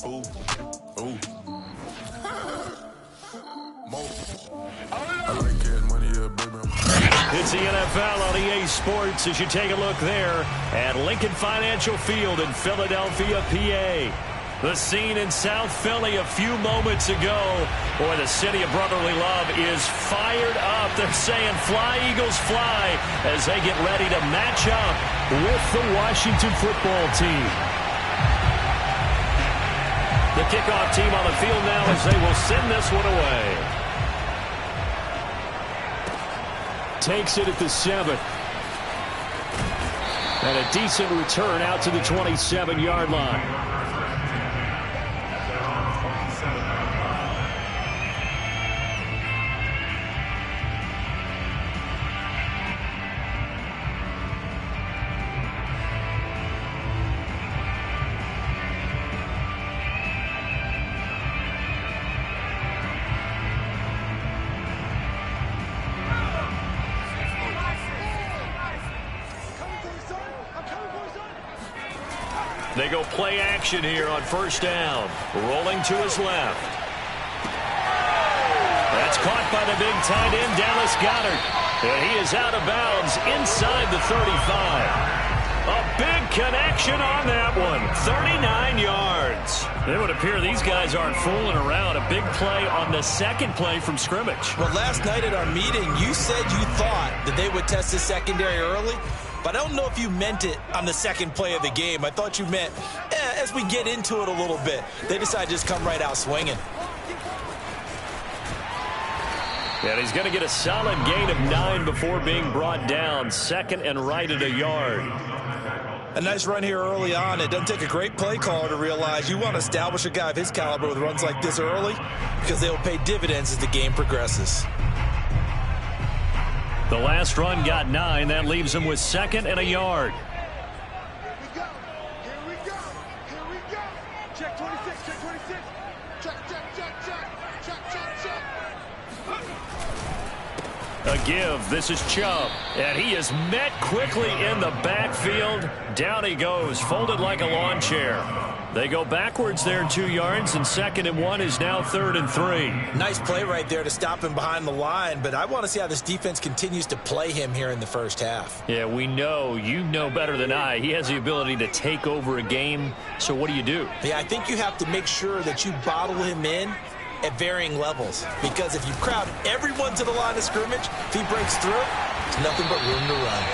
Ooh, ooh. I like cash money, yeah, baby. It's the NFL on EA Sports as you take a look there at Lincoln Financial Field in Philadelphia, PA. The scene in South Philly a few moments ago. Boy, the city of brotherly love is fired up. They're saying, "Fly, Eagles, fly," as they get ready to match up with the Washington football team. The kickoff team on the field now as they will send this one away. Takes it at the 7. And a decent return out to the 27-yard line. They go play action here on first down. Rolling to his left. That's caught by the big tight end, Dallas Goedert. And he is out of bounds inside the 35. A big connection on that one. 39 yards. It would appear these guys aren't fooling around. A big play on the second play from scrimmage. Well, last night at our meeting, you said you thought that they would test the secondary early. But I don't know if you meant it on the second play of the game. I thought you meant, as we get into it a little bit, they decided to just come right out swinging. And he's going to get a solid gain of 9 before being brought down. Second and right at a yard. A nice run here early on. It doesn't take a great play caller to realize you want to establish a guy of his caliber with runs like this early because they will pay dividends as the game progresses. The last run got 9. That leaves him with second and a yard. Here we go. Here we go. Here we go. Check 26. Check 26. Check, check, check, check. Check, check, check. A give. This is Chubb. And he is met quickly in the backfield. Down he goes, folded like a lawn chair. They go backwards there 2 yards, and second and 1 is now 3rd and 3. Nice play right there to stop him behind the line, but I want to see how this defense continues to play him here in the first half. Yeah, we know. You know better than I. He has the ability to take over a game, so what do you do? Yeah, I think you have to make sure that you bottle him in at varying levels, because if you crowd everyone to the line of scrimmage, if he breaks through, there's nothing but room to run.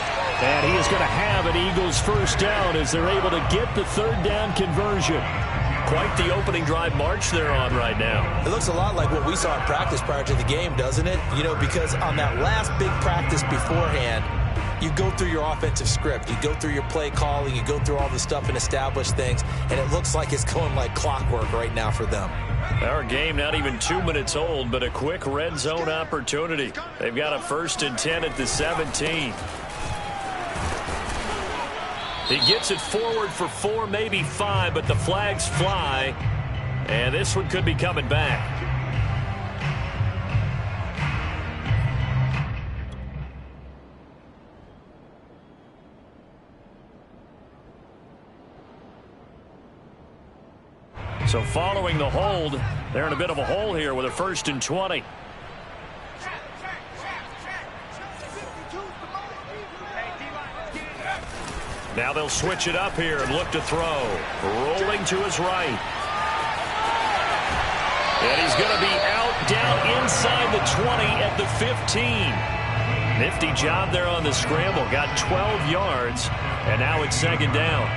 And he is going to have an Eagles first down as they're able to get the third down conversion. Quite the opening drive march they're on right now. It looks a lot like what we saw in practice prior to the game, doesn't it? You know, because on that last big practice beforehand, you go through your offensive script, you go through your play calling, you go through all the stuff and establish things, and it looks like it's going like clockwork right now for them. Our game not even 2 minutes old, but a quick red zone opportunity. They've got a 1st and 10 at the 17. He gets it forward for 4, maybe 5, but the flags fly. And this one could be coming back. So following the hold, they're in a bit of a hole here with a 1st and 20. Now they'll switch it up here and look to throw. Rolling to his right. And he's going to be out down inside the 20 at the 15. Nifty job there on the scramble. Got 12 yards, and now it's 2nd down.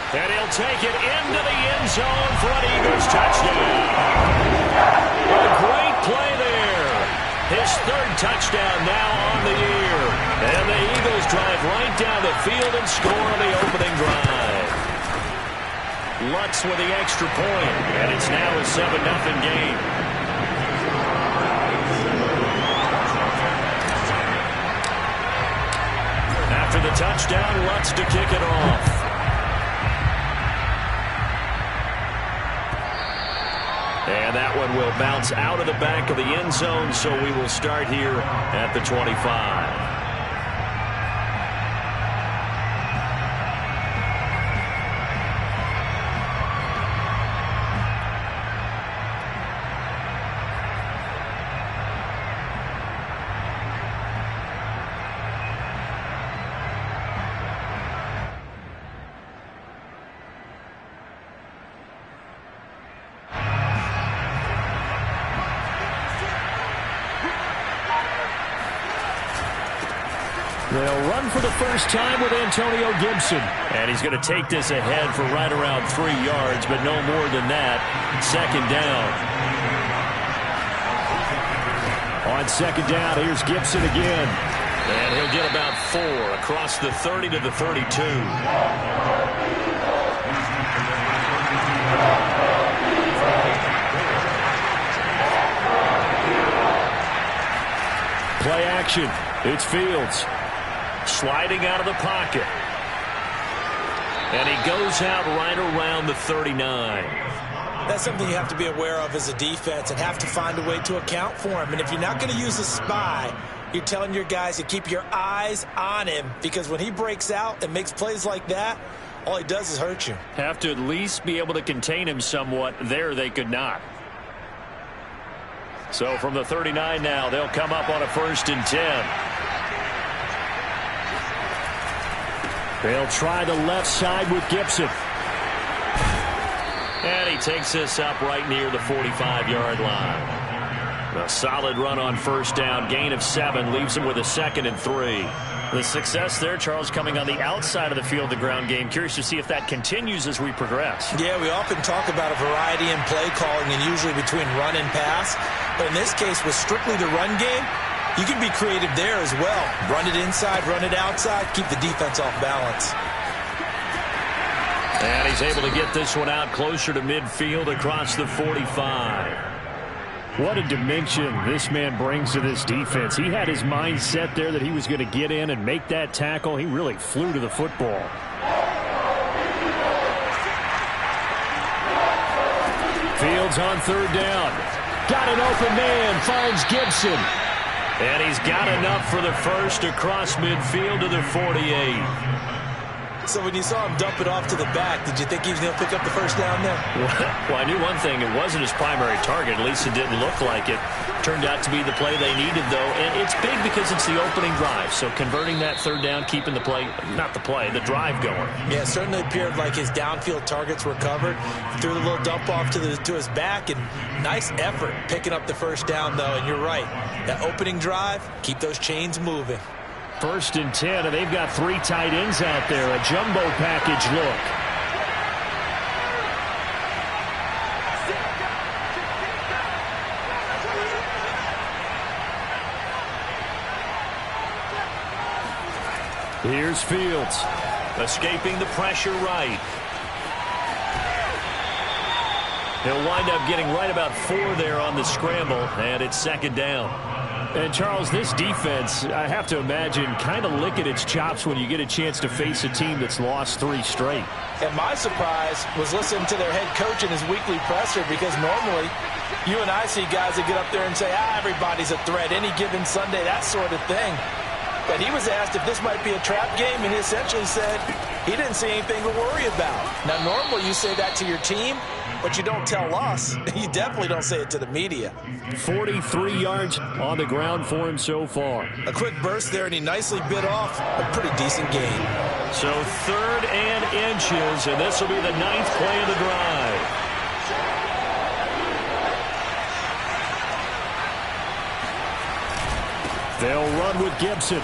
And he'll take it into the end zone for an Eagles touchdown. A great play there. His 3rd touchdown now on the year. And the Eagles drive right down the field and score on the opening drive. Lutz with the extra point, and it's now a 7-0 game. touchdown, Lutz to kick it off. And that one will bounce out of the back of the end zone, so we will start here at the 25. They'll run for the first time with Antonio Gibson. And he's going to take this ahead for right around 3 yards, but no more than that. Second down. On second down, here's Gibson again. And he'll get about 4 across the 30 to the 32. Play action. It's Fields. Sliding out of the pocket. And he goes out right around the 39. That's something you have to be aware of as a defense and have to find a way to account for him. And if you're not going to use a spy, you're telling your guys to keep your eyes on him, because when he breaks out and makes plays like that, all he does is hurt you. Have to at least be able to contain him somewhat. There they could not. So from the 39 now, they'll come up on a 1st and 10. They'll try the left side with Gibson. And he takes this up right near the 45-yard line. A solid run on 1st down. Gain of 7 leaves him with a 2nd and 3. The success there, Charles, coming on the outside of the field, the ground game. Curious to see if that continues as we progress. Yeah, we often talk about a variety in play calling and usually between run and pass. But in this case, with strictly the run game, you can be creative there as well. Run it inside, run it outside, keep the defense off balance. And he's able to get this one out closer to midfield across the 45. What a dimension this man brings to this defense. He had his mind set there that he was going to get in and make that tackle. He really flew to the football. Fields on 3rd down. Got an open man, finds Gibson. And he's got enough for the first across midfield to the 48. So when you saw him dump it off to the back, did you think he was going to pick up the 1st down there? Well, I knew one thing. It wasn't his primary target. At least it didn't look like it. Turned out to be the play they needed, though. And it's big because it's the opening drive. So converting that 3rd down, keeping the play, not the play, the drive going. Yeah, it certainly appeared like his downfield targets were covered. Threw the little dump off to his back, and nice effort picking up the 1st down, though. And you're right. That opening drive, keep those chains moving. 1st and 10, and they've got 3 tight ends out there. A jumbo package look. Here's Fields. Escaping the pressure right. He'll wind up getting right about 4 there on the scramble, and it's 2nd down. And, Charles, this defense, I have to imagine, kind of licking its chops when you get a chance to face a team that's lost 3 straight. And my surprise was listening to their head coach in his weekly presser, because normally you and I see guys that get up there and say, everybody's a threat, any given Sunday, that sort of thing. But he was asked if this might be a trap game, and he essentially said he didn't see anything to worry about. Now, normally you say that to your team, but you don't tell us. You definitely don't say it to the media. 43 yards on the ground for him so far. A quick burst there, and he nicely bit off a pretty decent gain. So 3rd and inches, and this will be the 9th play of the drive. They'll run with Gibson.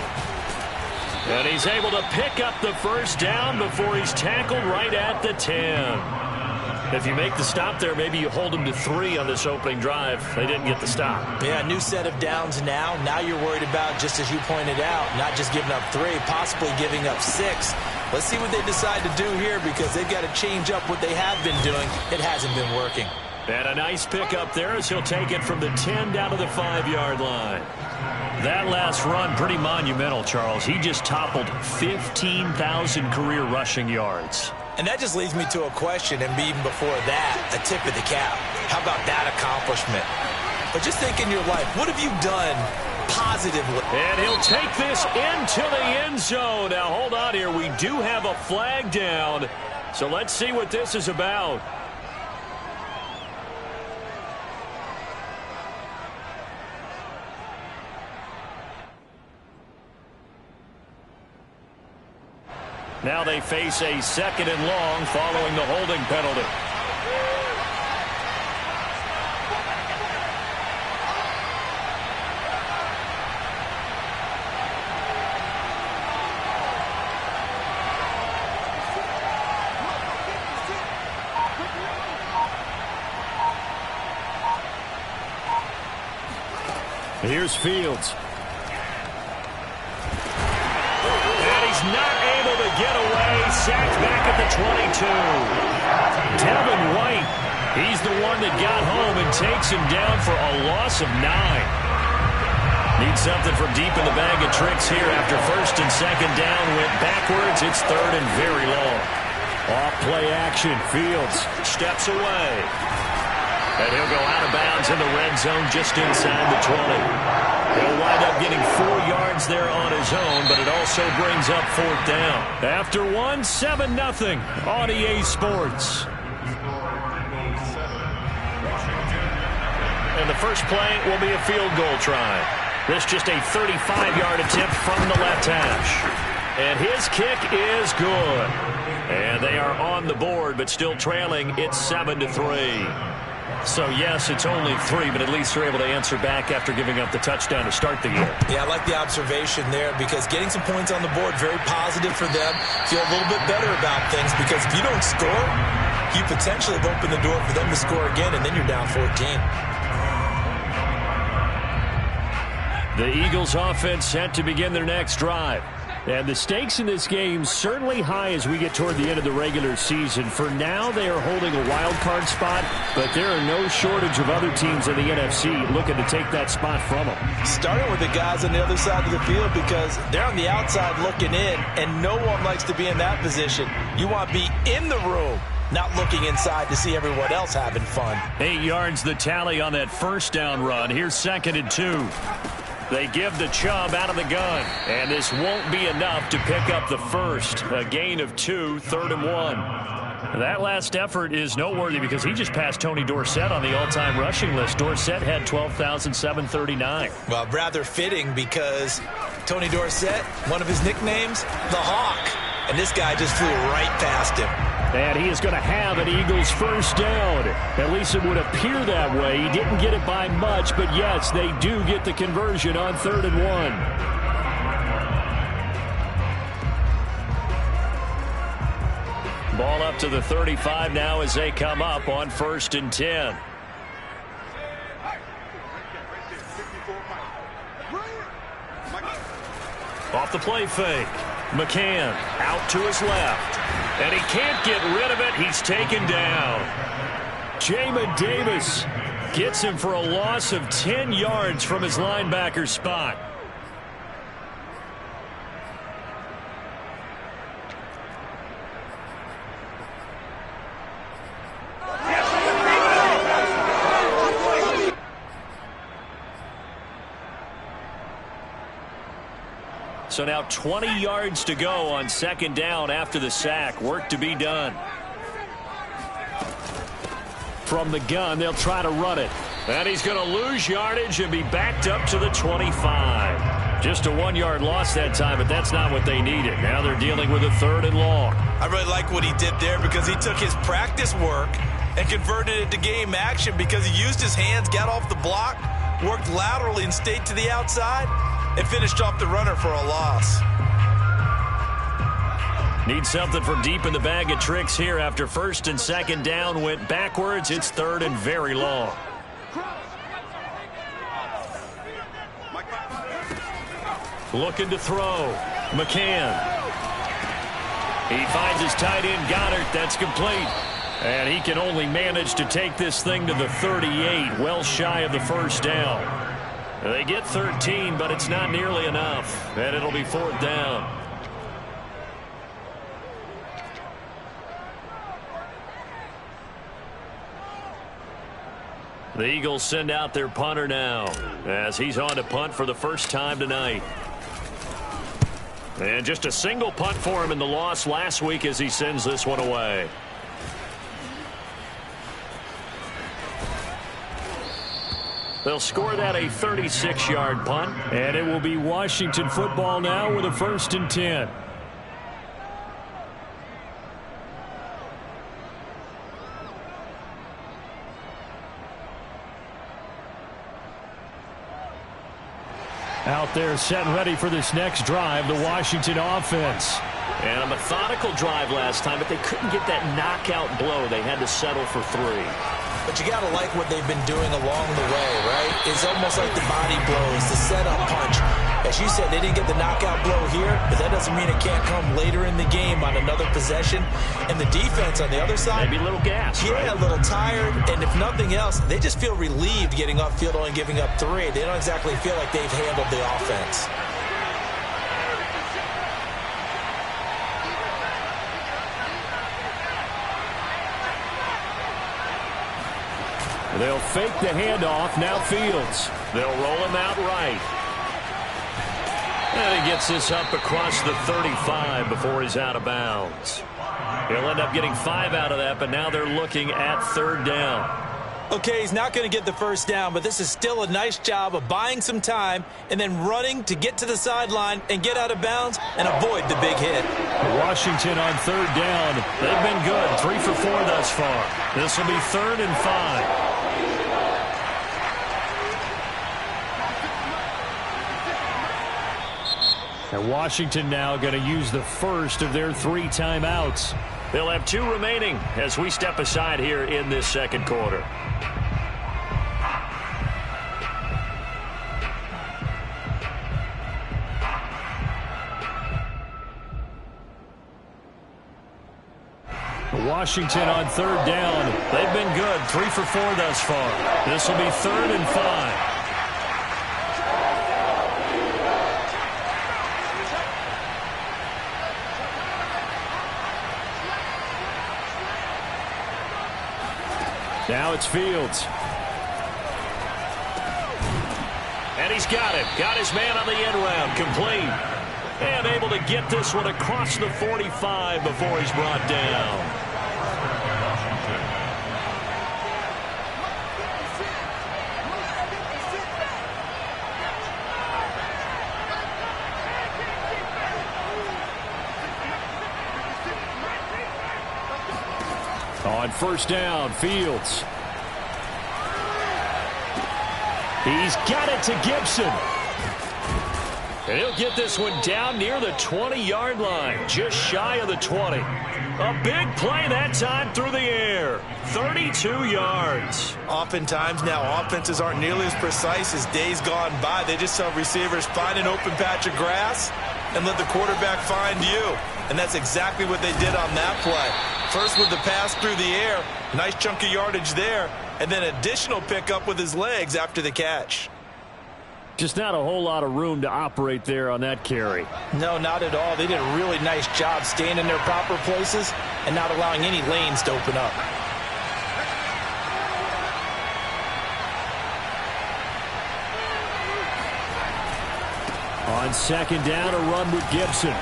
And he's able to pick up the 1st down before he's tackled right at the 10. If you make the stop there, maybe you hold them to 3 on this opening drive. They didn't get the stop. Yeah, new set of downs now. Now you're worried about, just as you pointed out, not just giving up 3, possibly giving up 6. Let's see what they decide to do here, because they've got to change up what they have been doing. It hasn't been working. And a nice pick up there as he'll take it from the 10 down to the 5-yard line. That last run, pretty monumental, Charles. He just toppled 15,000 career rushing yards. And that just leads me to a question, and even before that, a tip of the cap. How about that accomplishment? But just think in your life, what have you done positively? And he'll take this into the end zone. Now, hold on here. We do have a flag down, so let's see what this is about. Now they face a 2nd and long following the holding penalty. Here's Fields. And he's not able to get away. Sacked back at the 22. Devin White, he's the one that got home and takes him down for a loss of 9. Needs something from deep in the bag of tricks here after 1st and 2nd down. Went backwards. It's 3rd and very long. Off play action. Fields steps away. And he'll go out of bounds in the red zone just inside the 20. He'll wind up getting 4 yards there on his own, but it also brings up 4th down. After 1, 7-0 on EA Sports. And the first play will be a field goal try. This just a 35-yard attempt from the left hash. And his kick is good. And they are on the board, but still trailing. It's 7-3. So, yes, it's only 3, but at least they're able to answer back after giving up the touchdown to start the year. Yeah, I like the observation there because getting some points on the board, very positive for them. Feel a little bit better about things because if you don't score, you potentially have opened the door for them to score again, and then you're down 14. The Eagles offense set to begin their next drive. And the stakes in this game certainly high as we get toward the end of the regular season. For now, they are holding a wild card spot, but there are no shortage of other teams in the NFC looking to take that spot from them. Starting with the guys on the other side of the field because they're on the outside looking in, and no one likes to be in that position. You want to be in the room, not looking inside to see everyone else having fun. 8 yards the tally on that 1st down run. Here's 2nd and 2. They give the Chubb out of the gun, and this won't be enough to pick up the 1st. A gain of 2, 3rd and 1. That last effort is noteworthy because he just passed Tony Dorsett on the all-time rushing list. Dorsett had 12,739. Well, rather fitting because Tony Dorsett, one of his nicknames, the Hawk. And this guy just flew right past him. And he is going to have an Eagles 1st down. At least it would appear that way. He didn't get it by much, but yes, they do get the conversion on 3rd and 1. Ball up to the 35 now as they come up on 1st and 10. Off the play fake. McCann out to his left. And he can't get rid of it. He's taken down. Jamin Davis gets him for a loss of 10 yards from his linebacker spot. So now 20 yards to go on 2nd down after the sack. Work to be done. From the gun, they'll try to run it. And he's going to lose yardage and be backed up to the 25. Just a 1-yard loss that time, but that's not what they needed. Now they're dealing with a 3rd and long. I really like what he did there because he took his practice work and converted it to game action because he used his hands, got off the block, worked laterally and stayed to the outside, and finished off the runner for a loss. Need something from deep in the bag of tricks here after 1st and 2nd down went backwards. It's 3rd and very long. Looking to throw. McCann. He finds his tight end Goddard. That's complete. And he can only manage to take this thing to the 38, well shy of the 1st down. They get 13, but it's not nearly enough, and it'll be 4th down. The Eagles send out their punter now as he's on to punt for the first time tonight. And just a single punt for him in the loss last week as he sends this one away. They'll score that a 36-yard punt. And it will be Washington football now with a 1st and 10. Out there set and ready for this next drive, the Washington offense. And a methodical drive last time, but they couldn't get that knockout blow. They had to settle for 3. But you got to like what they've been doing along the way, right? It's almost like the body blows, the setup punch. As you said, they didn't get the knockout blow here, but that doesn't mean it can't come later in the game on another possession. And the defense on the other side, maybe a little gas, yeah, right? A little tired. And if nothing else, they just feel relieved getting upfield only giving up 3. They don't exactly feel like they've handled the offense. They'll fake the handoff. Now Fields. They'll roll him out right. And he gets this up across the 35 before he's out of bounds. He'll end up getting 5 out of that, but now they're looking at 3rd down. Okay, he's not going to get the 1st down, but this is still a nice job of buying some time and then running to get to the sideline and get out of bounds and avoid the big hit. Washington on 3rd down. They've been good, 3 for 4 thus far. This will be 3rd and 5. And Washington now going to use the first of their 3 timeouts. They'll have 2 remaining as we step aside here in this 2nd quarter. Washington on 3rd down. They've been good, 3 for 4 thus far. This will be 3rd and 5. Now it's Fields. And he's got it. Got his man on the end round. Complete. And able to get this one across the 45 before he's brought down. On 1st down, Fields. He's got it to Gibson. And he'll get this one down near the 20-yard line, just shy of the 20. A big play that time through the air. 32 yards. Oftentimes now offenses aren't nearly as precise as days gone by. They just tell receivers, find an open patch of grass and let the quarterback find you. And that's exactly what they did on that play. First with the pass through the air, nice chunk of yardage there, and then additional pickup with his legs after the catch. Just not a whole lot of room to operate there on that carry. No, not at all. They did a really nice job staying in their proper places and not allowing any lanes to open up. On 2nd down, a run with Gibson.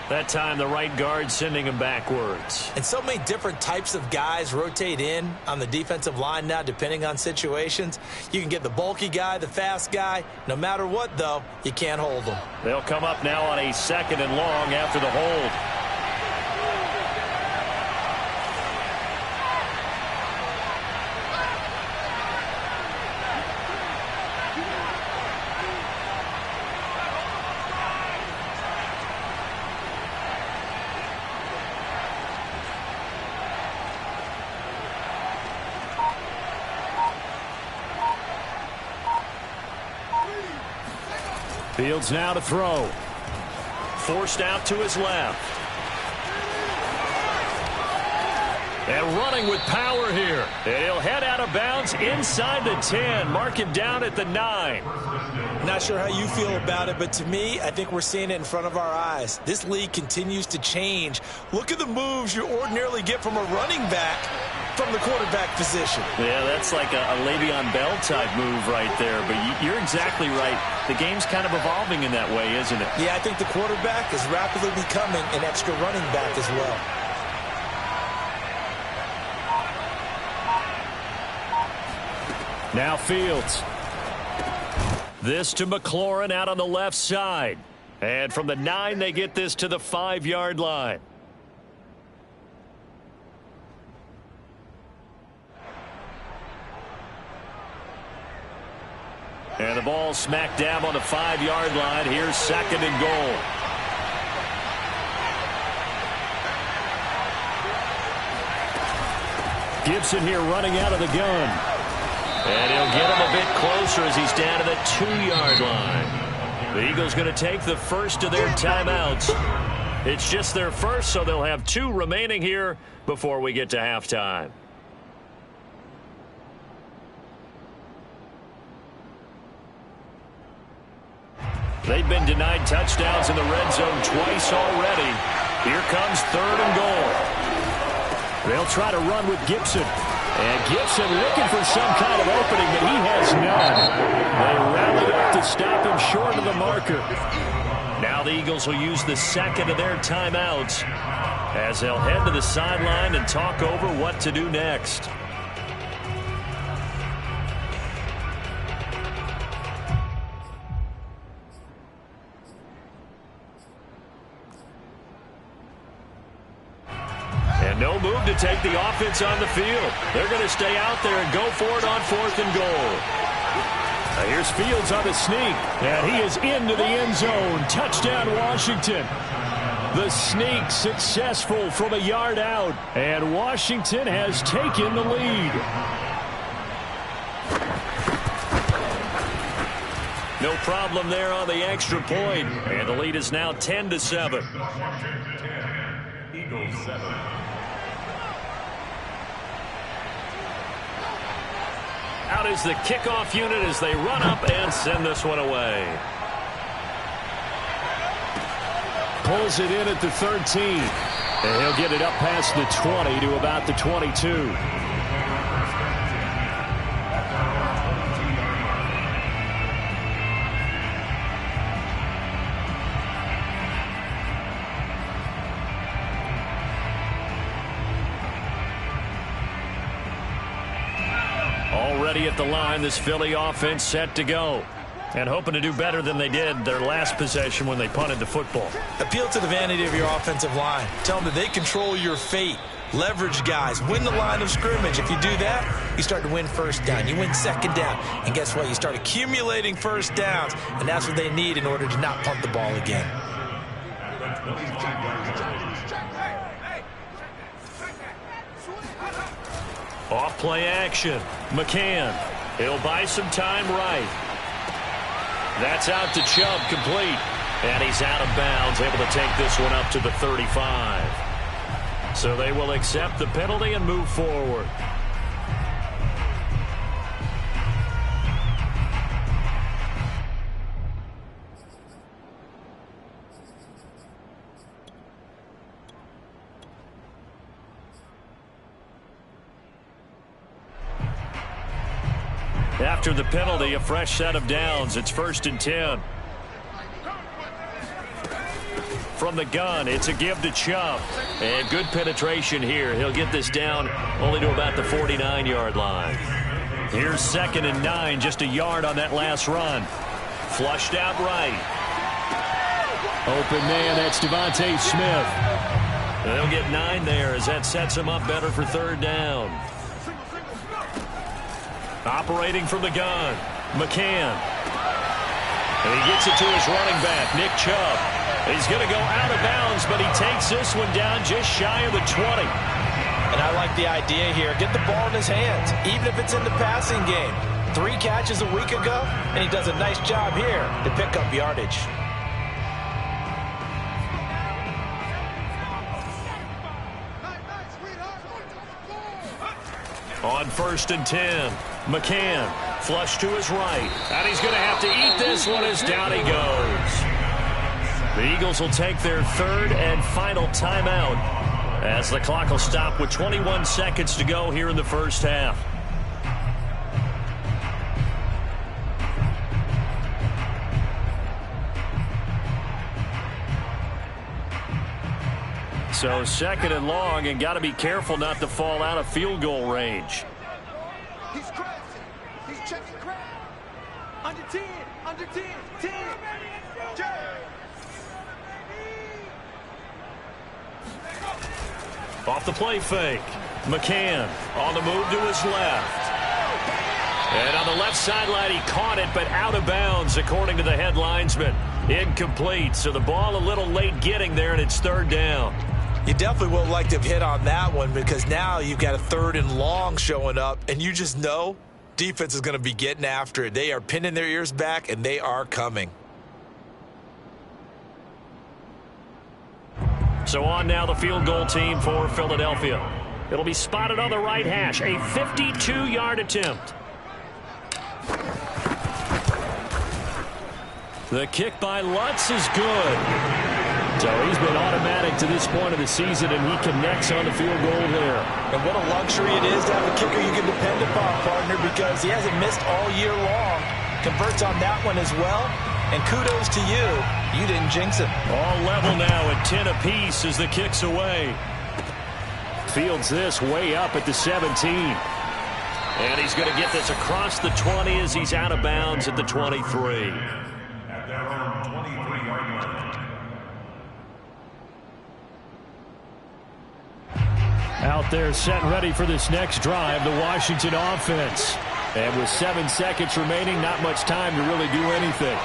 That time the right guard sending him backwards. And so many different types of guys rotate in on the defensive line now depending on situations. You can get the bulky guy, the fast guy. No matter what, though, you can't hold them. They'll come up now on a 2nd and long after the hold. Fields now to throw. Forced out to his left. And running with power here. And he'll head out of bounds inside the 10. Mark him down at the 9. Not sure how you feel about it, but to me, I think we're seeing it in front of our eyes. This league continues to change. Look at the moves you ordinarily get from a running back from the quarterback position. Yeah, that's like a Le'Veon Bell type move right there. But you're exactly right. The game's kind of evolving in that way, isn't it? Yeah, I think the quarterback is rapidly becoming an extra running back as well. Now Fields. This to McLaurin out on the left side. And from the 9, they get this to the 5-yard line. And the ball smack dab on the 5-yard line. Here's 2nd and goal. Gibson here running out of the gun. And he'll get him a bit closer as he's down to the 2-yard line. The Eagles going to take the first of their timeouts. It's just their first, so they'll have 2 remaining here before we get to halftime. They've been denied touchdowns in the red zone twice already. Here comes 3rd and goal. They'll try to run with Gibson. And Gibson looking for some kind of opening, but he has none. They rally up to stop him short of the marker. Now the Eagles will use the 2nd of their timeouts as they'll head to the sideline and talk over what to do next. No move to take the offense on the field. They're going to stay out there and go for it on 4th and goal. Here's Fields on the sneak. And he is into the end zone. Touchdown, Washington. The sneak successful from a yard out. And Washington has taken the lead. No problem there on the extra point. And the lead is now 10-7. Eagles 7. Out is the kickoff unit as they run up and send this one away. Pulls it in at the 13. And he'll get it up past the 20 to about the 22. Already at the line, this Philly offense set to go. And hoping to do better than they did their last possession when they punted the football. Appeal to the vanity of your offensive line. Tell them that they control your fate. Leverage guys. Win the line of scrimmage. If you do that, you start to win 1st down. You win 2nd down. And guess what? You start accumulating 1st downs. And that's what they need in order to not punt the ball again. Off play action. McCann. He'll buy some time right. That's out to Chubb, complete. And he's out of bounds, able to take this one up to the 35. So they will accept the penalty and move forward. After the penalty, a fresh set of downs. It's 1st and 10. From the gun, it's a give to Chubb. And good penetration here. He'll get this down only to about the 49-yard line. Here's 2nd and 9, just a yard on that last run. Flushed out right. Open man, that's Devontae Smith. They'll get 9 there as that sets him up better for 3rd down. Operating from the gun, McCann. And he gets it to his running back, Nick Chubb. He's going to go out of bounds, but he takes this one down just shy of the 20. And I like the idea here. Get the ball in his hands, even if it's in the passing game. 3 catches a week ago, and he does a nice job here to pick up yardage. On 1st and 10. McCann, flush to his right. And he's going to have to eat this one as down he goes. The Eagles will take their 3rd and final timeout as the clock will stop with 21 seconds to go here in the first half. So 2nd and long, and got to be careful not to fall out of field goal range. He's crashing. He's checking crash. Under 10. Under 10. 10. Off the play fake. McCann on the move to his left. And on the left sideline, he caught it, but out of bounds, according to the head linesman. Incomplete, so the ball a little late getting there, and it's 3rd down. You definitely would like to have hit on that one, because now you've got a 3rd and long showing up, and you just know defense is going to be getting after it. They are pinning their ears back, and they are coming. So on now the field goal team for Philadelphia. It'll be spotted on the right hash, a 52-yard attempt. The kick by Lutz is good. So he's been automatic to this point of the season, and he connects on the field goal there. And what a luxury it is to have a kicker you can depend upon, partner, because he hasn't missed all year long. Converts on that one as well. And kudos to you. You didn't jinx him. All level now at 10 apiece as the kick's away. Fields this way up at the 17. And he's going to get this across the 20 as he's out of bounds at the 23. Out there set and ready for this next drive, the Washington offense. And with 7 seconds remaining, not much time to really do anything.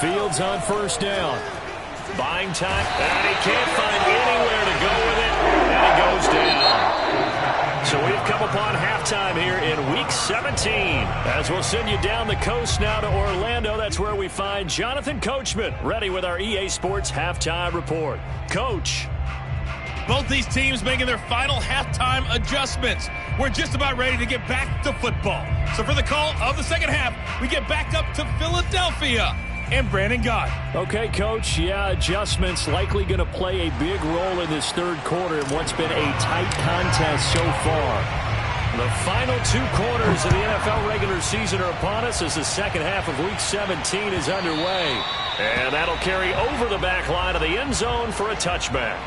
Fields on 1st down. Buying time, and he can't find anywhere to go with it, and he goes down. So we've come upon halftime here in Week 17. As we'll send you down the coast now to Orlando, that's where we find Jonathan Coachman, ready with our EA Sports Halftime Report. Coach. Both these teams making their final halftime adjustments. We're just about ready to get back to football. So for the call of the second half, we get back up to Philadelphia and Brandon Gott. Okay, Coach. Yeah, adjustments likely going to play a big role in this 3rd quarter in what's been a tight contest so far. The final 2 quarters of the NFL regular season are upon us as the second half of Week 17 is underway. And that'll carry over the back line of the end zone for a touchback.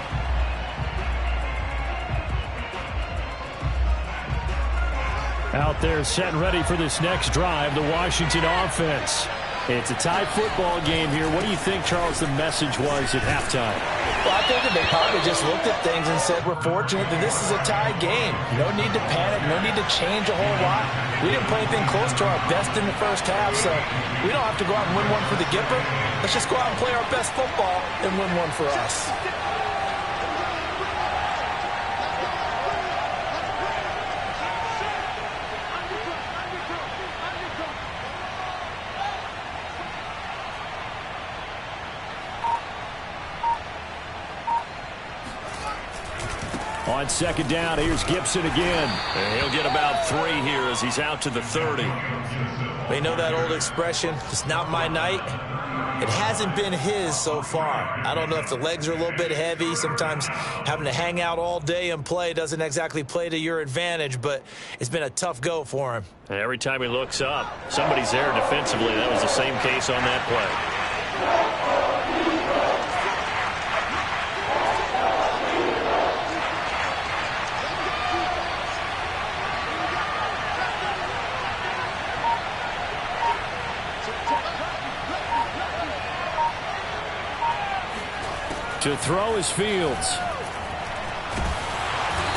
Out there set and ready for this next drive, the Washington offense. It's a tie football game here. What do you think, Charles, the message was at halftime? Well, I think that they probably just looked at things and said, we're fortunate that this is a tie game. No need to panic. No need to change a whole lot. We didn't play anything close to our best in the first half, so we don't have to go out and win one for the Gipper. Let's just go out and play our best football and win one for us. On 2nd down, here's Gibson again. And he'll get about 3 here as he's out to the 30. They know that old expression, it's not my night. It hasn't been his so far. I don't know if the legs are a little bit heavy. Sometimes having to hang out all day and play doesn't exactly play to your advantage, but it's been a tough go for him. And every time he looks up, somebody's there defensively. That was the same case on that play. To throw is Fields.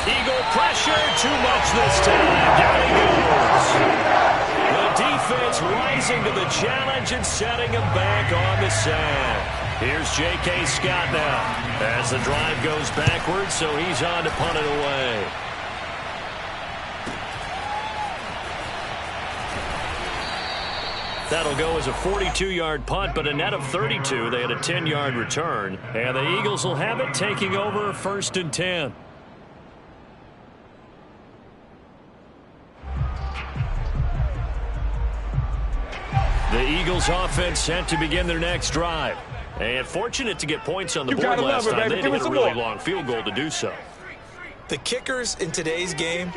Eagle pressure, too much this time. Down he goes. The defense rising to the challenge and setting him back on the sack. Here's J.K. Scott now as the drive goes backwards, so he's on to punt it away. That'll go as a 42-yard punt, but a net of 32. They had a 10-yard return. And the Eagles will have it, taking over 1st and 10. The Eagles offense set to begin their next drive. And fortunate to get points on the board last time. They had a really long field goal to do so. The kickers in today's game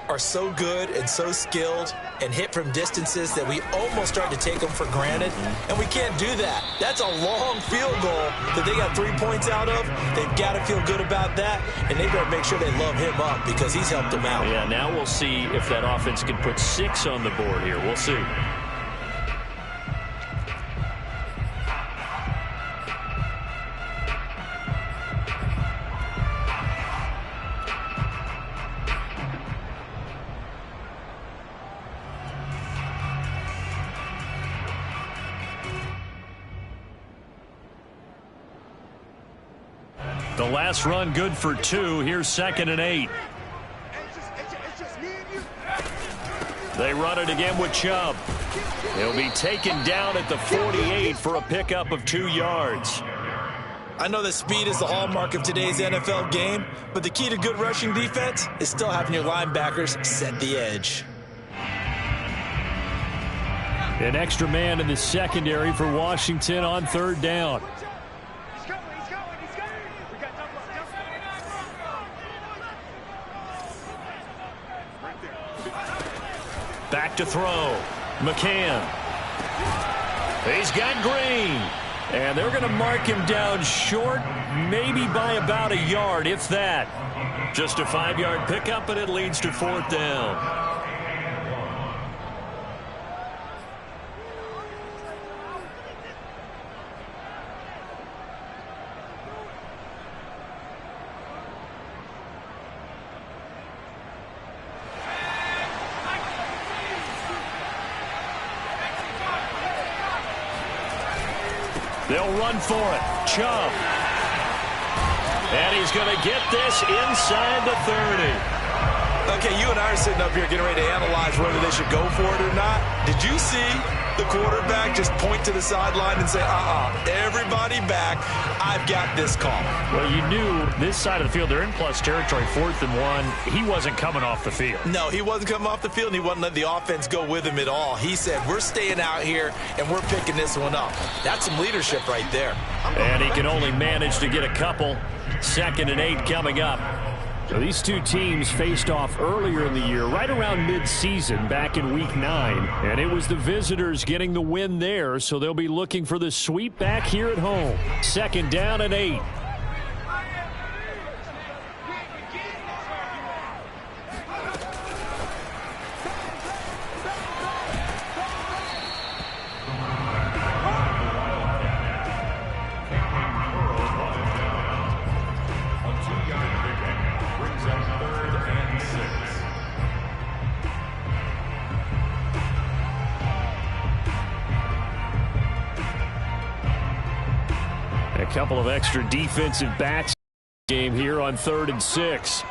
are so good and so skilled and hit from distances that we almost start to take them for granted, and we can't do that. That's a long field goal that they got 3 points out of. They've got to feel good about that, and they better make sure they love him up because he's helped them out. Yeah, now we'll see if that offense can put 6 on the board here. We'll see. The last run good for 2. Here's 2nd and 8. They run it again with Chubb. He'll be taken down at the 48 for a pickup of 2 yards. I know that speed is the hallmark of today's NFL game, but the key to good rushing defense is still having your linebackers set the edge. An extra man in the secondary for Washington on 3rd down. Back to throw. McCann. He's got Green. And they're going to mark him down short, maybe by about a yard, if that. Just a 5-yard pickup, and it leads to 4th down. They'll run for it. Chubb. And he's going to get this inside the 30. Okay, you and I are sitting up here getting ready to analyze whether they should go for it or not. Did you see the quarterback just point to the sideline and say, everybody back, I've got this call? Well, you knew this side of the field, they're in plus territory, 4th and 1. He wasn't coming off the field. No, he wasn't coming off the field, and he wasn't letting the offense go with him at all. He said, we're staying out here, and we're picking this one up. That's some leadership right there. And he can only manage to get a couple. 2nd and 8 coming up. So these two teams faced off earlier in the year, right around mid-season, back in Week 9. And it was the visitors getting the win there, so they'll be looking for the sweep back here at home. 2nd down and 8. A couple of extra defensive backs game here on 3rd and 6.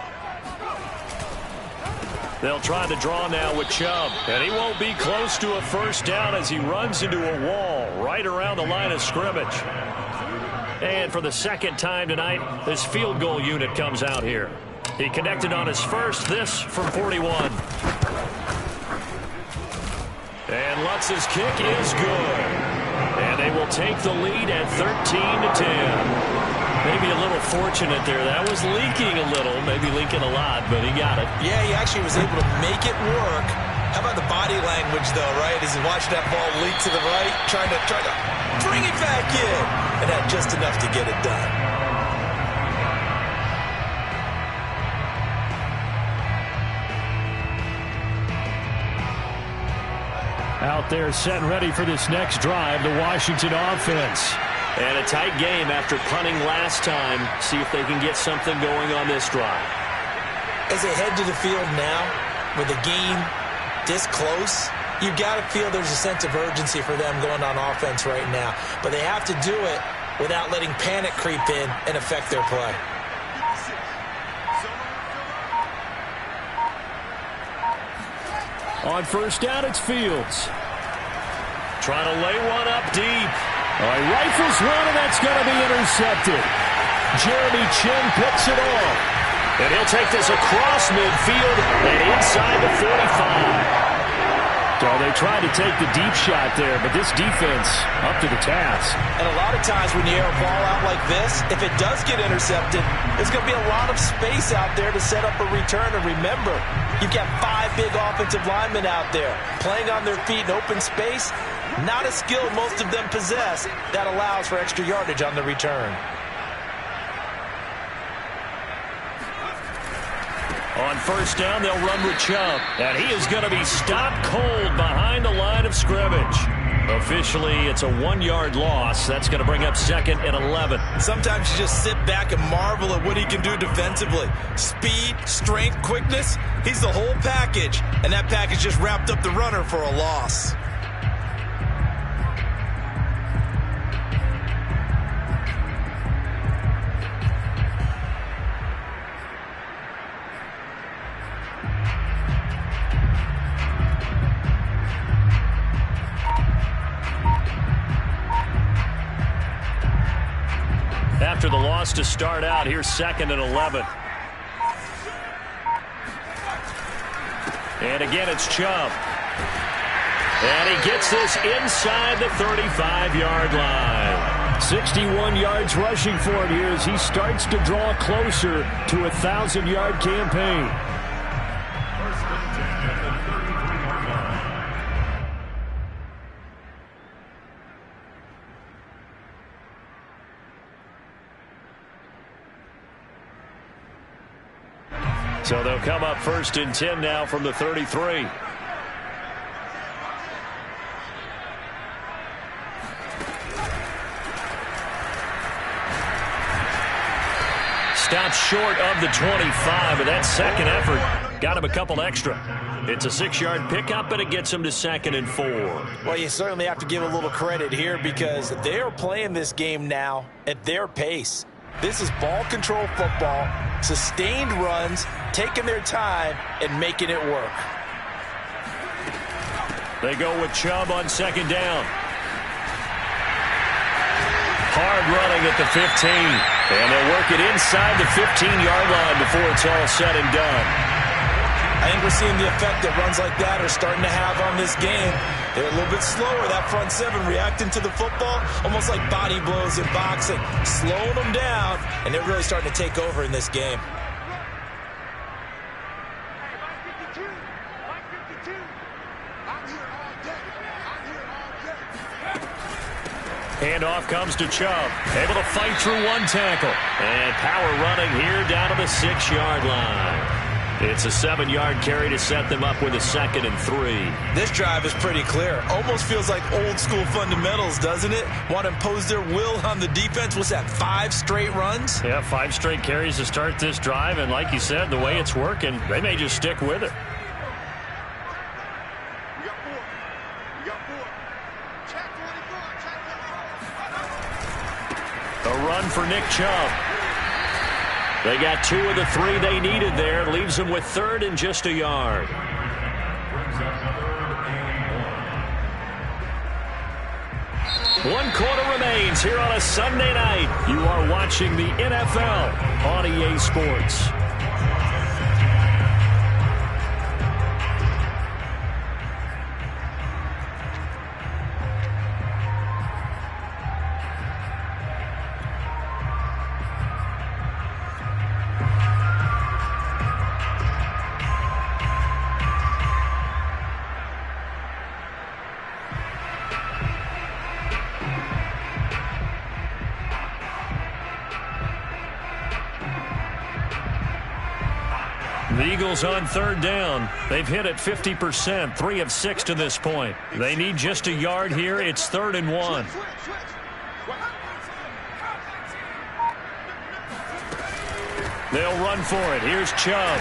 They'll try to draw now with Chubb. And he won't be close to a 1st down as he runs into a wall right around the line of scrimmage. And for the 2nd time tonight, this field goal unit comes out here. He connected on his first, this from 41. And Lutz's kick is good. And they will take the lead at 13-10. Maybe a little fortunate there. That was leaking a little, maybe leaking a lot, but he got it. Yeah, he actually was able to make it work. How about the body language, though, right? As he watched that ball leak to the right, trying to bring it back in, and had just enough to get it done. Out there set and ready for this next drive, the Washington offense. And a tight game after punting last time. See if they can get something going on this drive. As they head to the field now, with the game this close, you've got to feel there's a sense of urgency for them going on offense right now. But they have to do it without letting panic creep in and affect their play. On 1st down, it's Fields. Trying to lay one up deep. He rifles one, and that's going to be intercepted. Jeremy Chin picks it off. And he'll take this across midfield and inside the 45. So they tried to take the deep shot there, but this defense up to the task. And a lot of times when you air a ball out like this, if it does get intercepted, there's going to be a lot of space out there to set up a return. And remember, you've got 5 big offensive linemen out there playing on their feet in open space. Not a skill most of them possess that allows for extra yardage on the return. On first down, they'll run with Chubb. And he is going to be stopped cold behind the line of scrimmage. Officially, it's a 1-yard loss. That's going to bring up 2nd and 11. Sometimes you just sit back and marvel at what he can do defensively. Speed, strength, quickness. He's the whole package. And that package just wrapped up the runner for a loss. After the loss to start out, here's 2nd and 11. And again, it's Chubb. And he gets this inside the 35-yard line. 61 yards rushing for him here as he starts to draw closer to a 1,000-yard campaign. So they'll come up 1st and 10 now from the 33. Stops short of the 25, but that second effort got him a couple extra. It's a 6-yard pickup, but it gets him to 2nd and 4. Well, you certainly have to give a little credit here because they are playing this game now at their pace. This is ball control football, sustained runs, taking their time and making it work. They go with Chubb on 2nd down. Hard running at the 15. And they'll work it inside the 15-yard line before it's all said and done. I think we're seeing the effect that runs like that are starting to have on this game. They're a little bit slower, that front 7 reacting to the football, almost like body blows in boxing, slowing them down, and they're really starting to take over in this game. Handoff comes to Chubb. Able to fight through one tackle. And power running here down to the 6-yard line. It's a 7-yard carry to set them up with a 2nd and 3. This drive is pretty clear. Almost feels like old school fundamentals, doesn't it? Want to impose their will on the defense. What's that, 5 straight runs? Yeah, 5 straight carries to start this drive. And like you said, the way it's working, they may just stick with it. A run for Nick Chubb. They got 2 of the 3 they needed there. Leaves them with 3rd and just a yard. One quarter remains here on a Sunday night. You are watching the NFL on EA Sports. The Eagles on 3rd down. They've hit it 50%, 3 of 6 to this point. They need just a yard here. It's 3rd and 1. They'll run for it. Here's Chubb.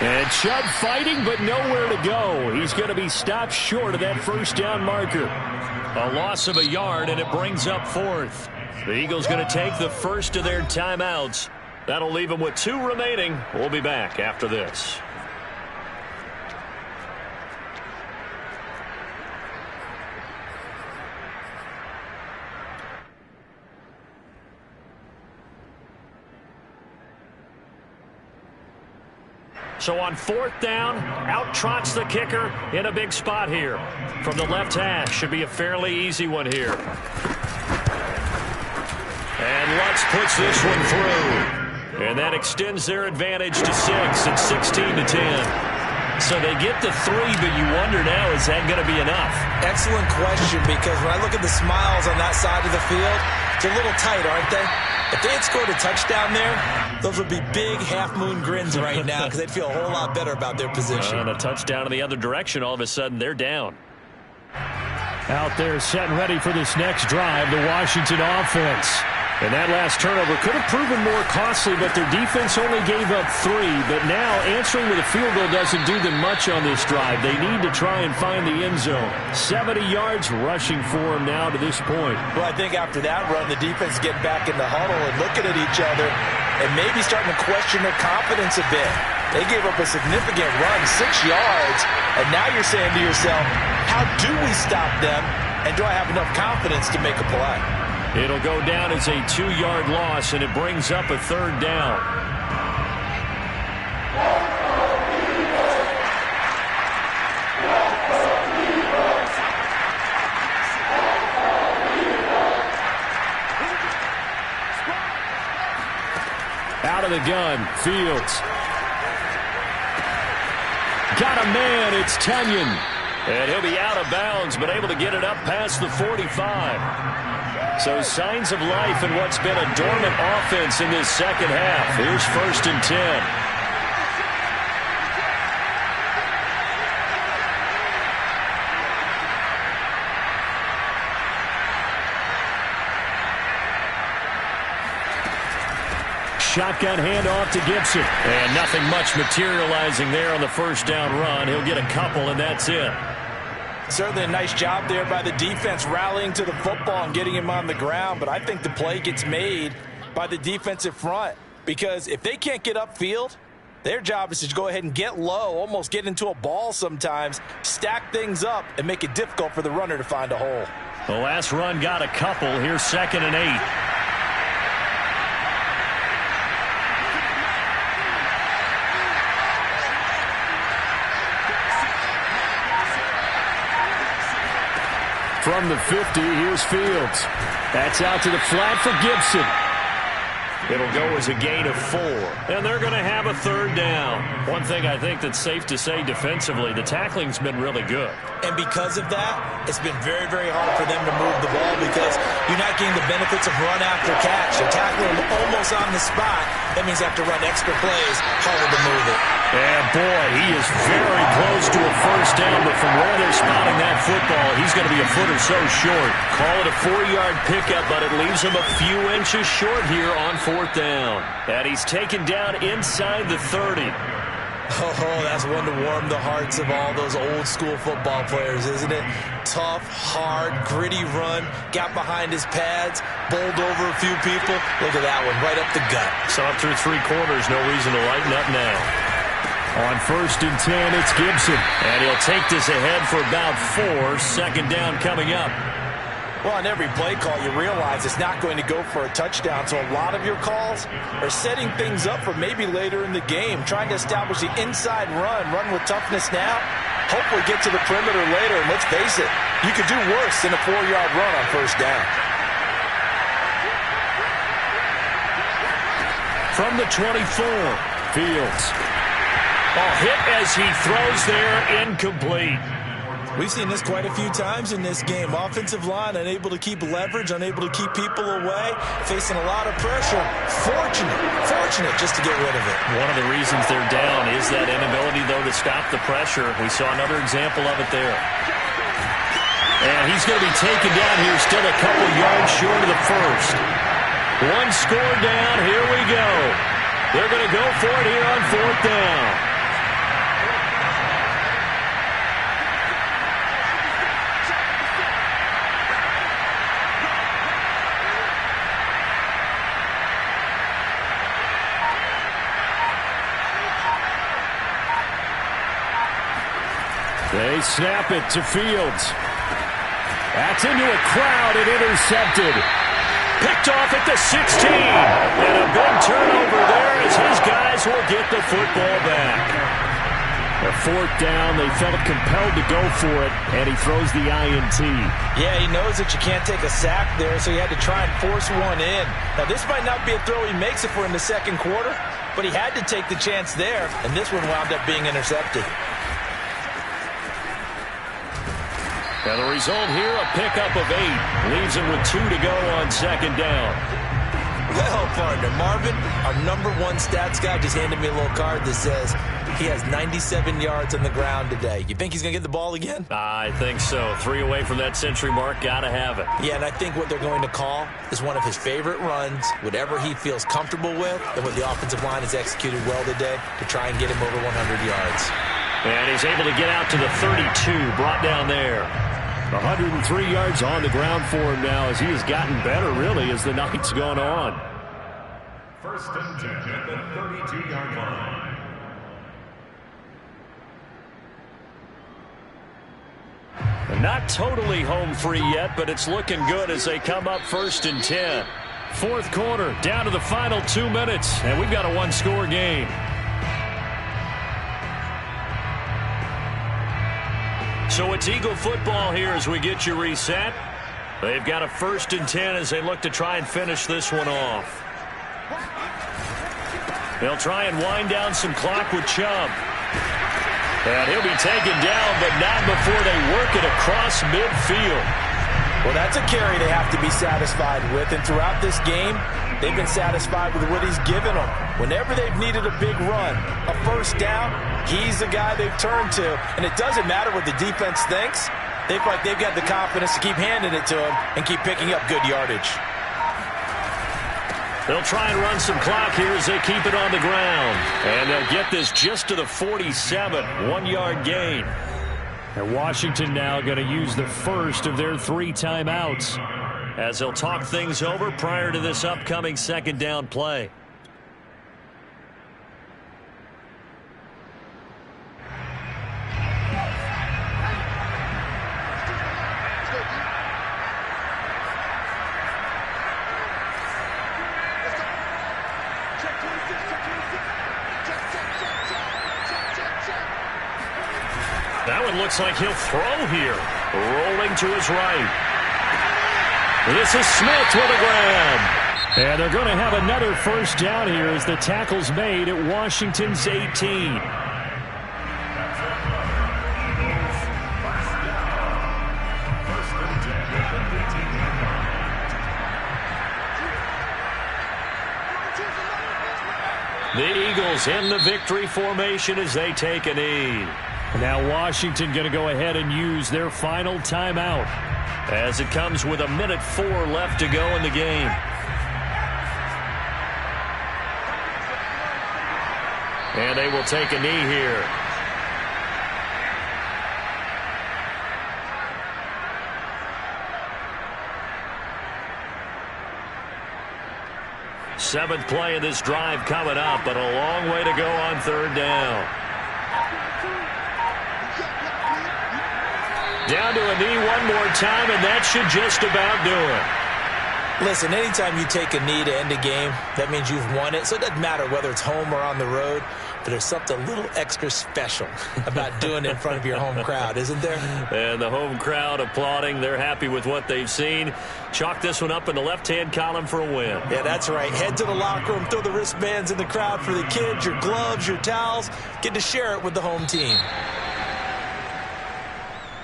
And Chubb fighting, but nowhere to go. He's going to be stopped short of that 1st down marker. A loss of a yard, and it brings up 4th. The Eagles going to take the first of their timeouts. That'll leave them with 2 remaining. We'll be back after this. So on 4th down, out trots the kicker in a big spot here. From the left hash, should be a fairly easy one here. And Lutz puts this one through. And that extends their advantage to 6 at 16-10. So they get to 3, but you wonder now, is that going to be enough? Excellent question, because when I look at the smiles on that side of the field, it's a little tight, aren't they? If they had scored a touchdown there, those would be big half-moon grins right now because they'd feel a whole lot better about their position. And a touchdown in the other direction, all of a sudden they're down. Out there set and ready for this next drive, the Washington offense. And that last turnover could have proven more costly, but their defense only gave up 3. But now answering with a field goal doesn't do them much on this drive. They need to try and find the end zone. 70 yards rushing for them now to this point. Well, I think after that run, the defense getting back in the huddle and looking at each other and maybe starting to question their confidence a bit. They gave up a significant run, 6 yards, and now you're saying to yourself, how do we stop them, and do I have enough confidence to make a play? It'll go down as a 2-yard loss, and it brings up a 3rd down. Out of the gun, Fields. Got a man, it's Tunyon. And he'll be out of bounds, but able to get it up past the 45. So signs of life in what's been a dormant offense in this second half. Here's 1st and 10. Shotgun handoff to Gibson. And nothing much materializing there on the 1st down run. He'll get a couple, and that's it. Certainly a nice job there by the defense rallying to the football and getting him on the ground, but I think the play gets made by the defensive front because if they can't get upfield, their job is to go ahead and get low, almost get into a ball sometimes, stack things up, and make it difficult for the runner to find a hole. The last run got a couple. Here's 2nd and 8. From the 50, here's Fields. That's out to the flat for Gibson. It'll go as a gain of 4. And they're going to have a 3rd down. One thing I think that's safe to say defensively, the tackling's been really good. And because of that, it's been very, very hard for them to move the ball because you're not getting the benefits of run after catch. You're tackling them almost on the spot. That means they have to run extra plays, harder to move it. And boy, he is very close to a 1st down, but from where they're spotting that football, he's going to be a foot or so short. Call it a 4-yard pickup, but it leaves him a few inches short here on 4th down. And he's taken down inside the 30. Oh, that's one to warm the hearts of all those old school football players, isn't it? Tough, hard, gritty run, got behind his pads, bowled over a few people. Look at that one, right up the gut. So up through 3 quarters, no reason to lighten up now. On 1st and 10, it's Gibson. And he'll take this ahead for about 4. 2nd down coming up. Well, on every play call, you realize it's not going to go for a touchdown. So a lot of your calls are setting things up for maybe later in the game, trying to establish the inside run with toughness now, hopefully get to the perimeter later. And let's face it, you could do worse than a 4-yard run on 1st down. From the 24, Fields. Oh, hit as he throws there, incomplete. We've seen this quite a few times in this game. Offensive line unable to keep leverage, unable to keep people away, facing a lot of pressure. Fortunate just to get rid of it. One of the reasons they're down is that inability, though, to stop the pressure. We saw another example of it there. And he's going to be taken down here, still a couple yards short of the 1st. 1 score down, here we go. They're going to go for it here on 4th down. They snap it to Fields. That's into a crowd and intercepted. Picked off at the 16. And a big turnover there as his guys will get the football back. A fourth down, they felt compelled to go for it, and he throws the INT. Yeah, he knows that you can't take a sack there, so he had to try and force one in. Now, this might not be a throw he makes it for in the second quarter, but he had to take the chance there, and this one wound up being intercepted. And the result here, a pickup of 8. Leaves him with 2 to go on second down. Well, partner, Marvin, our #1 stats guy just handed me a little card that says he has 97 yards on the ground today. You think he's going to get the ball again? I think so. 3 away from that century mark. Got to have it. Yeah, and I think what they're going to call is one of his favorite runs, whatever he feels comfortable with, and what the offensive line has executed well today to try and get him over 100 yards. And he's able to get out to the 32, brought down there. 103 yards on the ground for him now as he has gotten better, really, as the night's gone on. First and 10 at the 32-yard line. Not totally home free yet, but it's looking good as they come up first and 10. Fourth quarter, down to the final 2 minutes, and we've got a one-score game. So it's Eagle football here as we get you reset. They've got a first and 10 as they look to try and finish this one off. They'll try and wind down some clock with Chubb. And he'll be taken down, but not before they work it across midfield. Well, that's a carry they have to be satisfied with, and throughout this game, they've been satisfied with what he's given them. Whenever they've needed a big run, a first down, he's the guy they've turned to. And it doesn't matter what the defense thinks. They feel like they've got the confidence to keep handing it to him and keep picking up good yardage. They'll try and run some clock here as they keep it on the ground. And they'll get this just to the 47, 1-yard gain. And Washington now going to use the first of their 3 timeouts as they'll talk things over prior to this upcoming second down play. That one looks like he'll throw here. Rolling to his right. This is Smith with a grab. And they're going to have another first down here as the tackle's made at Washington's 18. The Eagles in the victory formation as they take a knee. Now Washington going to go ahead and use their final timeout as it comes with 1:04 left to go in the game. And they will take a knee here. Seventh play of this drive coming up, but a long way to go on third down. Down to a knee one more time, and that should just about do it. Listen, anytime you take a knee to end a game, that means you've won it. So it doesn't matter whether it's home or on the road, but there's something a little extra special about doing it in front of your home crowd, isn't there? And the home crowd applauding. They're happy with what they've seen. Chalk this one up in the left-hand column for a win. Yeah, that's right. Head to the locker room, throw the wristbands in the crowd for the kids, your gloves, your towels. Get to share it with the home team.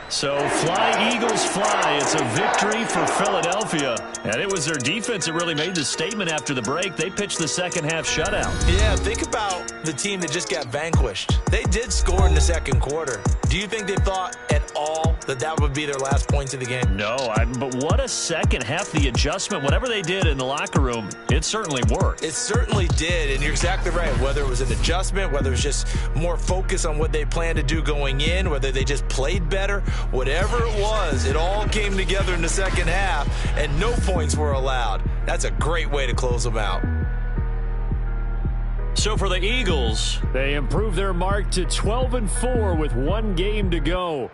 So fly, Eagles, fly. It's a victory for Philadelphia. And it was their defense that really made the statement after the break. They pitched the second half shutout. Yeah, think about the team that just got vanquished. They did score in the second quarter. Do you think they thought at all that that would be their last points of the game? No, but what a second half. The adjustment, whatever they did in the locker room, it certainly worked. It certainly did, and you're exactly right. Whether it was an adjustment, whether it was just more focus on what they planned to do going in, whether they just played better, whatever it was, it all came together in the second half, and no points were allowed. That's a great way to close them out. So for the Eagles, they improve their mark to 12-4 with 1 game to go.